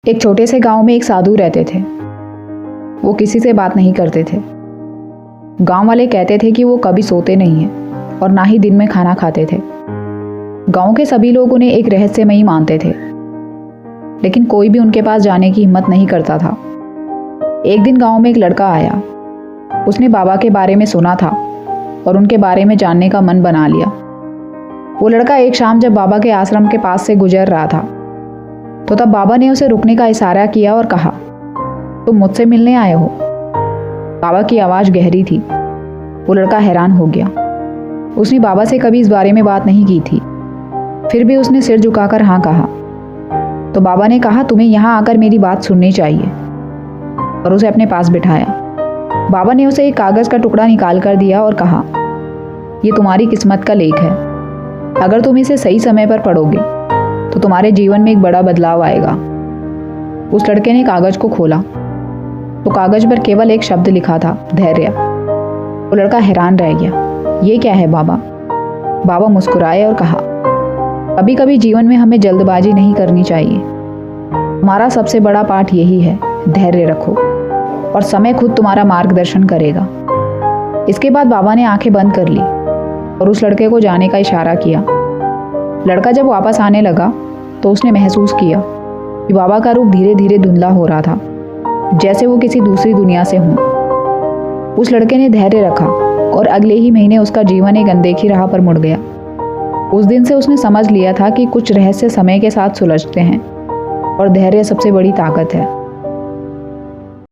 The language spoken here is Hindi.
एक छोटे से गांव में एक साधु रहते थे। वो किसी से बात नहीं करते थे। गांव वाले कहते थे कि वो कभी सोते नहीं हैं और ना ही दिन में खाना खाते थे। गांव के सभी लोग उन्हें एक रहस्यमयी मानते थे, लेकिन कोई भी उनके पास जाने की हिम्मत नहीं करता था। एक दिन गांव में एक लड़का आया। उसने बाबा के बारे में सुना था और उनके बारे में जानने का मन बना लिया। वो लड़का एक शाम जब बाबा के आश्रम के पास से गुजर रहा था, तो तब बाबा ने उसे रुकने का इशारा किया और कहा, तुम मुझसे मिलने आए हो? बाबा की आवाज़ गहरी थी। वो लड़का हैरान हो गया। उसने बाबा से कभी इस बारे में बात नहीं की थी, फिर भी उसने सिर झुकाकर हाँ कहा। तो बाबा ने कहा, तुम्हें यहाँ आकर मेरी बात सुननी चाहिए, और उसे अपने पास बिठाया। बाबा ने उसे एक कागज़ का टुकड़ा निकाल कर दिया और कहा, ये तुम्हारी किस्मत का लेख है। अगर तुम इसे सही समय पर पढ़ोगे तो तुम्हारे जीवन में एक बड़ा बदलाव आएगा। उस लड़के ने कागज़ को खोला तो कागज़ पर केवल एक शब्द लिखा था, धैर्य। वो लड़का हैरान रह गया। ये क्या है बाबा? बाबा मुस्कुराए और कहा, कभी कभी जीवन में हमें जल्दबाजी नहीं करनी चाहिए। तुम्हारा सबसे बड़ा पाठ यही है, धैर्य रखो और समय खुद तुम्हारा मार्गदर्शन करेगा। इसके बाद बाबा ने आंखें बंद कर ली और उस लड़के को जाने का इशारा किया। लड़का जब वापस आने लगा तो उसने महसूस किया कि बाबा का रूप धीरे धीरे धुंधला हो रहा था, जैसे वो किसी दूसरी दुनिया से हों। उस लड़के ने धैर्य रखा और अगले ही महीने उसका जीवन एक अनदेखी राह पर मुड़ गया। उस दिन से उसने समझ लिया था कि कुछ रहस्य समय के साथ सुलझते हैं और धैर्य सबसे बड़ी ताकत है।